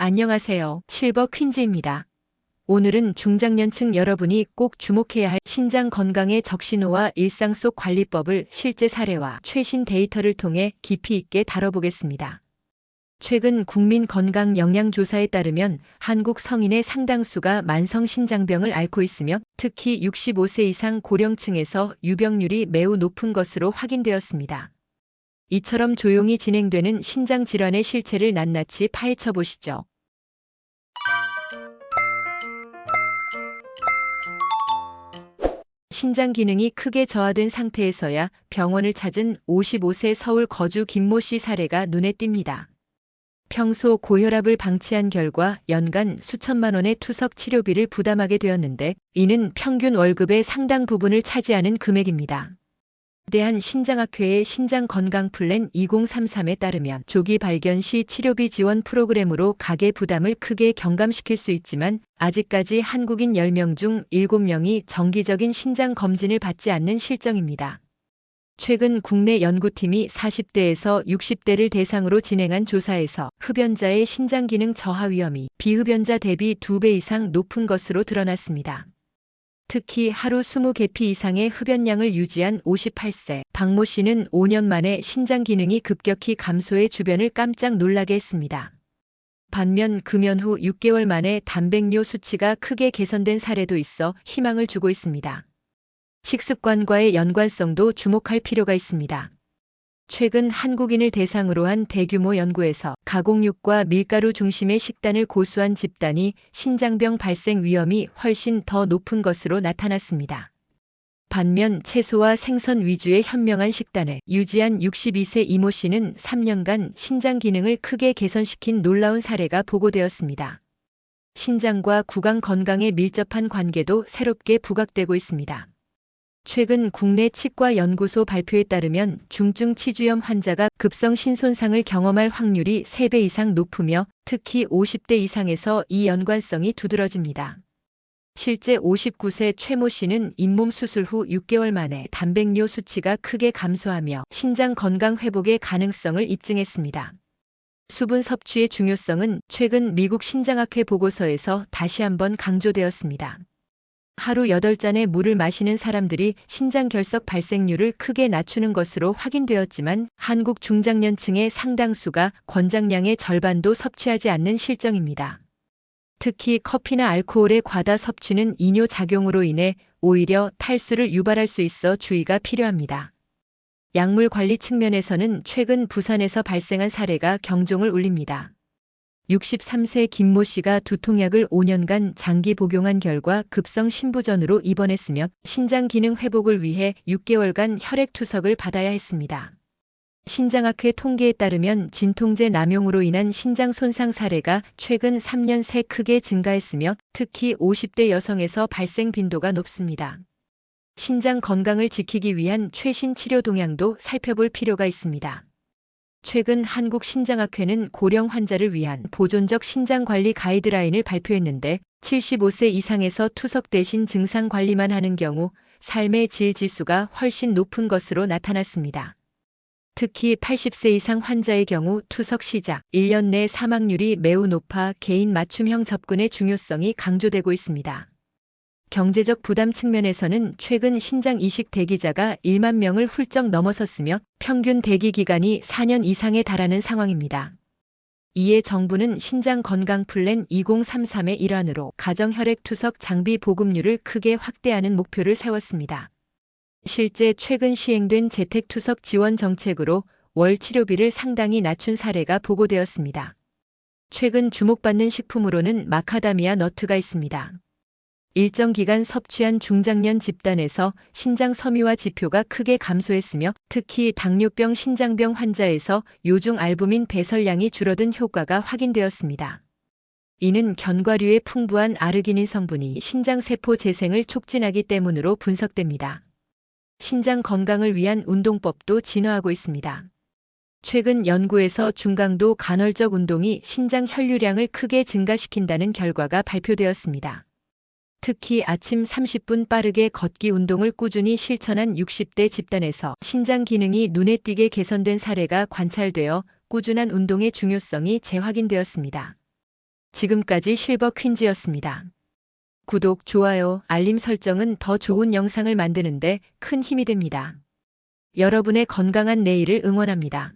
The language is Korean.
안녕하세요. 실버 퀸즈입니다. 오늘은 중장년층 여러분이 꼭 주목해야 할 신장 건강의 적신호와 일상 속 관리법을 실제 사례와 최신 데이터를 통해 깊이 있게 다뤄보겠습니다. 최근 국민건강영양조사에 따르면 한국 성인의 상당수가 만성신장병을 앓고 있으며 특히 65세 이상 고령층에서 유병률이 매우 높은 것으로 확인되었습니다. 이처럼 조용히 진행되는 신장 질환의 실체를 낱낱이 파헤쳐 보시죠. 신장 기능이 크게 저하된 상태에서야 병원을 찾은 55세 서울 거주 김모 씨 사례가 눈에 띕니다. 평소 고혈압을 방치한 결과 연간 수천만 원의 투석 치료비를 부담하게 되었는데 이는 평균 월급의 상당 부분을 차지하는 금액입니다. 대한신장학회의 신장건강플랜 2033에 따르면 조기 발견 시 치료비 지원 프로그램으로 가계 부담을 크게 경감시킬 수 있지만 아직까지 한국인 10명 중 7명이 정기적인 신장검진을 받지 않는 실정입니다. 최근 국내 연구팀이 40대에서 60대를 대상으로 진행한 조사에서 흡연자의 신장기능 저하 위험이 비흡연자 대비 2배 이상 높은 것으로 드러났습니다. 특히 하루 20개피 이상의 흡연량을 유지한 58세 박모 씨는 5년 만에 신장 기능이 급격히 감소해 주변을 깜짝 놀라게 했습니다. 반면 금연 후 6개월 만에 단백뇨 수치가 크게 개선된 사례도 있어 희망을 주고 있습니다. 식습관과의 연관성도 주목할 필요가 있습니다. 최근 한국인을 대상으로 한 대규모 연구에서 가공육과 밀가루 중심의 식단을 고수한 집단이 신장병 발생 위험이 훨씬 더 높은 것으로 나타났습니다. 반면 채소와 생선 위주의 현명한 식단을 유지한 62세 이모 씨는 3년간 신장 기능을 크게 개선시킨 놀라운 사례가 보고되었습니다. 신장과 구강 건강에 밀접한 관계도 새롭게 부각되고 있습니다. 최근 국내 치과연구소 발표에 따르면 중증 치주염 환자가 급성 신손상을 경험할 확률이 3배 이상 높으며 특히 50대 이상에서 이 연관성이 두드러집니다. 실제 59세 최모 씨는 잇몸 수술 후 6개월 만에 단백뇨 수치가 크게 감소하며 신장 건강 회복의 가능성을 입증했습니다. 수분 섭취의 중요성은 최근 미국 신장학회 보고서에서 다시 한번 강조되었습니다. 하루 8잔의 물을 마시는 사람들이 신장결석 발생률을 크게 낮추는 것으로 확인되었지만 한국 중장년층의 상당수가 권장량의 절반도 섭취하지 않는 실정입니다. 특히 커피나 알코올의 과다 섭취는 이뇨 작용으로 인해 오히려 탈수를 유발할 수 있어 주의가 필요합니다. 약물 관리 측면에서는 최근 부산에서 발생한 사례가 경종을 울립니다. 63세 김모 씨가 두통약을 5년간 장기 복용한 결과 급성 신부전으로 입원했으며 신장 기능 회복을 위해 6개월간 혈액 투석을 받아야 했습니다. 신장학회 통계에 따르면 진통제 남용으로 인한 신장 손상 사례가 최근 3년 새 크게 증가했으며 특히 50대 여성에서 발생 빈도가 높습니다. 신장 건강을 지키기 위한 최신 치료 동향도 살펴볼 필요가 있습니다. 최근 한국신장학회는 고령 환자를 위한 보존적 신장관리 가이드라인을 발표했는데 75세 이상에서 투석 대신 증상 관리만 하는 경우 삶의 질 지수가 훨씬 높은 것으로 나타났습니다. 특히 80세 이상 환자의 경우 투석 시작 1년 내 사망률이 매우 높아 개인 맞춤형 접근의 중요성이 강조되고 있습니다. 경제적 부담 측면에서는 최근 신장 이식 대기자가 1만 명을 훌쩍 넘어섰으며 평균 대기 기간이 4년 이상에 달하는 상황입니다. 이에 정부는 신장 건강 플랜 2033의 일환으로 가정 혈액 투석 장비 보급률을 크게 확대하는 목표를 세웠습니다. 실제 최근 시행된 재택 투석 지원 정책으로 월 치료비를 상당히 낮춘 사례가 보고되었습니다. 최근 주목받는 식품으로는 마카다미아 너트가 있습니다. 일정 기간 섭취한 중장년 집단에서 신장 섬유화 지표가 크게 감소했으며 특히 당뇨병 신장병 환자에서 요중 알부민 배설량이 줄어든 효과가 확인되었습니다. 이는 견과류의 풍부한 아르기닌 성분이 신장세포 재생을 촉진하기 때문으로 분석됩니다. 신장 건강을 위한 운동법도 진화하고 있습니다. 최근 연구에서 중강도 간헐적 운동이 신장 혈류량을 크게 증가시킨다는 결과가 발표되었습니다. 특히 아침 30분 빠르게 걷기 운동을 꾸준히 실천한 60대 집단에서 신장 기능이 눈에 띄게 개선된 사례가 관찰되어 꾸준한 운동의 중요성이 재확인되었습니다. 지금까지 실버 퀸즈였습니다. 구독, 좋아요, 알림 설정은 더 좋은 영상을 만드는데 큰 힘이 됩니다. 여러분의 건강한 내일을 응원합니다.